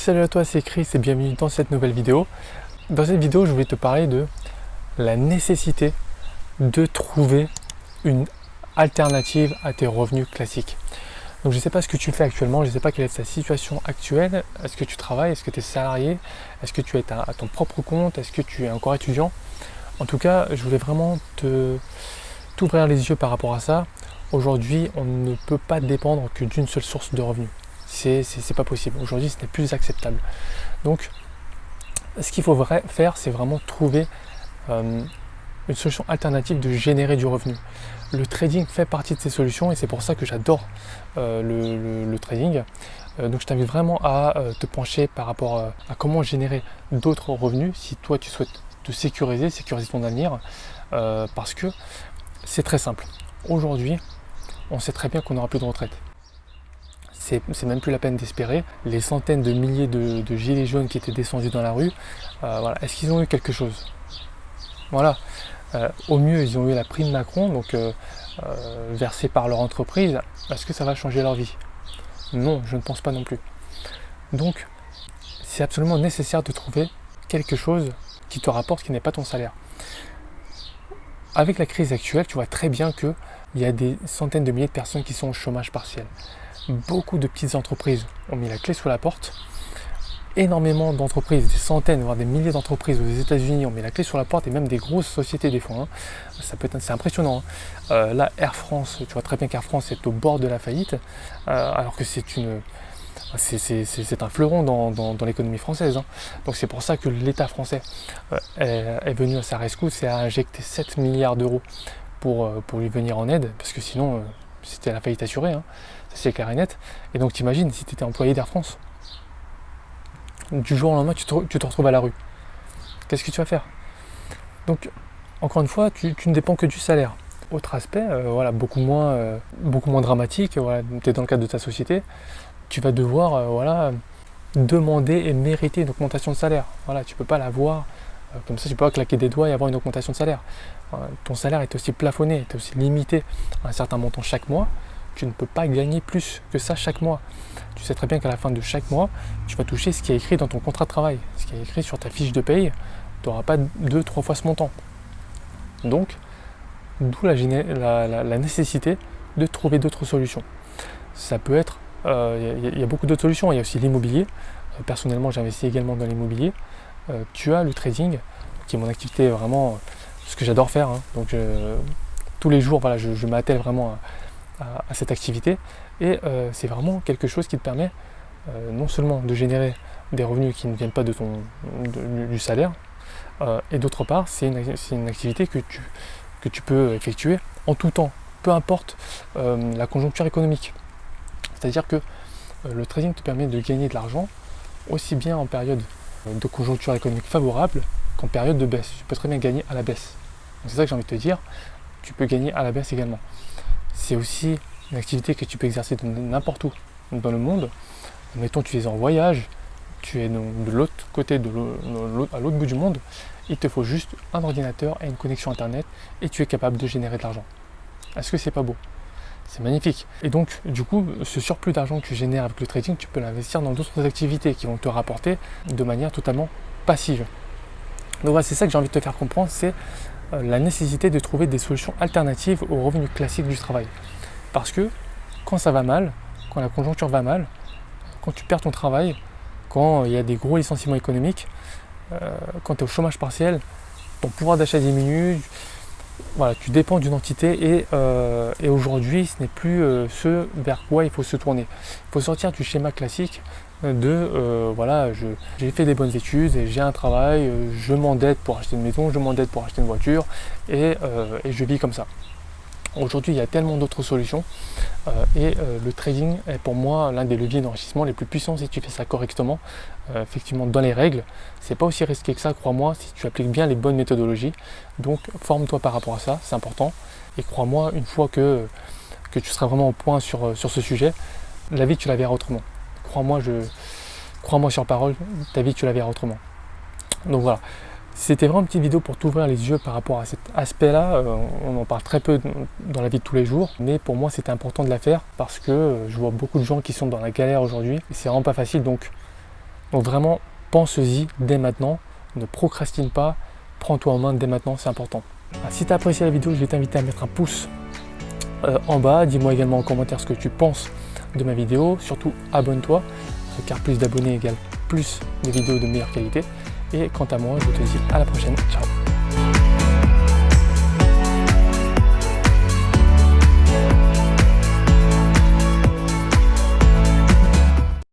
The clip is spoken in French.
Salut à toi, c'est Chris et bienvenue dans cette nouvelle vidéo. Dans cette vidéo, je voulais te parler de la nécessité de trouver une alternative à tes revenus classiques. Donc je ne sais pas ce que tu fais actuellement, je ne sais pas quelle est ta situation actuelle. Est-ce que tu travailles? Est-ce que tu es salarié? Est-ce que tu es à ton propre compte? Est-ce que tu es encore étudiant? En tout cas, je voulais vraiment t'ouvrir les yeux par rapport à ça. Aujourd'hui, on ne peut pas dépendre que d'une seule source de revenus. C'est pas possible. Aujourd'hui, ce n'est plus acceptable. Donc, ce qu'il faut faire, c'est vraiment trouver une solution alternative de générer du revenu. Le trading fait partie de ces solutions et c'est pour ça que j'adore le trading. Donc, je t'invite vraiment à te pencher par rapport à comment générer d'autres revenus si toi, tu souhaites te sécuriser ton avenir. Parce que c'est très simple. Aujourd'hui, on sait très bien qu'on n'aura plus de retraite. C'est même plus la peine d'espérer. Les centaines de milliers de gilets jaunes qui étaient descendus dans la rue, voilà. Est-ce qu'ils ont eu quelque chose? Voilà. Au mieux, ils ont eu la prime Macron, donc versée par leur entreprise. Est-ce que ça va changer leur vie? Non, je ne pense pas non plus. Donc, c'est absolument nécessaire de trouver quelque chose qui te rapporte, qui n'est pas ton salaire. Avec la crise actuelle, tu vois très bien qu'il y a des centaines de milliers de personnes qui sont au chômage partiel. Beaucoup de petites entreprises ont mis la clé sous la porte. Énormément d'entreprises, des centaines, voire des milliers d'entreprises aux États-Unis ont mis la clé sur la porte et même des grosses sociétés des fois. C'est impressionnant. Là, Air France, tu vois très bien qu'Air France est au bord de la faillite, alors que c'est un fleuron dans l'économie française. Donc c'est pour ça que l'État français est venu à sa rescousse et a injecté 7 milliards d'euros pour lui venir en aide, parce que sinon c'était la faillite assurée. C'est clair et net. Et donc t'imagines si tu étais employé d'Air France, du jour au lendemain tu te retrouves à la rue. Qu'est-ce que tu vas faire? Donc encore une fois, tu ne dépends que du salaire. Autre aspect, voilà, beaucoup moins dramatique, voilà, tu es dans le cadre de ta société, tu vas devoir voilà, demander et mériter une augmentation de salaire. Voilà, tu ne peux pas l'avoir comme ça, tu peux pas claquer des doigts et avoir une augmentation de salaire. Ton salaire est aussi plafonné, est aussi limité à un certain montant chaque mois. Tu ne peux pas gagner plus que ça chaque mois. Tu sais très bien qu'à la fin de chaque mois, tu vas toucher ce qui est écrit dans ton contrat de travail, ce qui est écrit sur ta fiche de paye. Tu n'auras pas 2-3 fois ce montant. Donc, d'où la nécessité de trouver d'autres solutions. Ça peut être, il y a beaucoup d'autres solutions. Il y a aussi l'immobilier. Personnellement, j'investis également dans l'immobilier. Tu as le trading, qui est mon activité vraiment, ce que j'adore faire. Donc, tous les jours, voilà, je m'attelle vraiment à cette activité et c'est vraiment quelque chose qui te permet non seulement de générer des revenus qui ne viennent pas du salaire et d'autre part c'est une activité que tu peux effectuer en tout temps, peu importe la conjoncture économique. C'est-à-dire que le trading te permet de gagner de l'argent aussi bien en période de conjoncture économique favorable qu'en période de baisse. Tu peux très bien gagner à la baisse. C'est ça que j'ai envie de te dire, tu peux gagner à la baisse également. C'est aussi une activité que tu peux exercer de n'importe où dans le monde. Mettons, tu es en voyage, tu es de l'autre côté, à l'autre bout du monde, il te faut juste un ordinateur et une connexion internet et tu es capable de générer de l'argent. Est-ce que c'est pas beau? C'est magnifique. Et donc, du coup, ce surplus d'argent que tu génères avec le trading, tu peux l'investir dans d'autres activités qui vont te rapporter de manière totalement passive. Donc voilà, c'est ça que j'ai envie de te faire comprendre, c'est la nécessité de trouver des solutions alternatives aux revenus classiques du travail. Parce que quand ça va mal, quand la conjoncture va mal, quand tu perds ton travail, quand il y a des gros licenciements économiques, quand tu es au chômage partiel, ton pouvoir d'achat diminue, voilà, tu dépends d'une entité et aujourd'hui ce n'est plus ce vers quoi il faut se tourner. Il faut sortir du schéma classique de voilà, j'ai fait des bonnes études et j'ai un travail, je m'endette pour acheter une maison, je m'endette pour acheter une voiture et je vis comme ça. Aujourd'hui, il y a tellement d'autres solutions et le trading est pour moi l'un des leviers d'enrichissement les plus puissants si tu fais ça correctement, effectivement dans les règles. C'est pas aussi risqué que ça, crois-moi, si tu appliques bien les bonnes méthodologies. Donc forme-toi par rapport à ça, c'est important. Et crois-moi, une fois que tu seras vraiment au point sur ce sujet, la vie tu la verras autrement. Crois-moi sur parole, ta vie tu la verras autrement. Donc voilà. C'était vraiment une petite vidéo pour t'ouvrir les yeux par rapport à cet aspect-là. On en parle très peu dans la vie de tous les jours, mais pour moi c'était important de la faire parce que je vois beaucoup de gens qui sont dans la galère aujourd'hui et c'est vraiment pas facile. Donc Donc vraiment, pense-y dès maintenant, ne procrastine pas, prends-toi en main dès maintenant, c'est important. Si tu as apprécié la vidéo, je vais t'inviter à mettre un pouce en bas, dis-moi également en commentaire ce que tu penses de ma vidéo, surtout abonne-toi, car plus d'abonnés égale plus de vidéos de meilleure qualité. Et quant à moi, je te dis à la prochaine, ciao.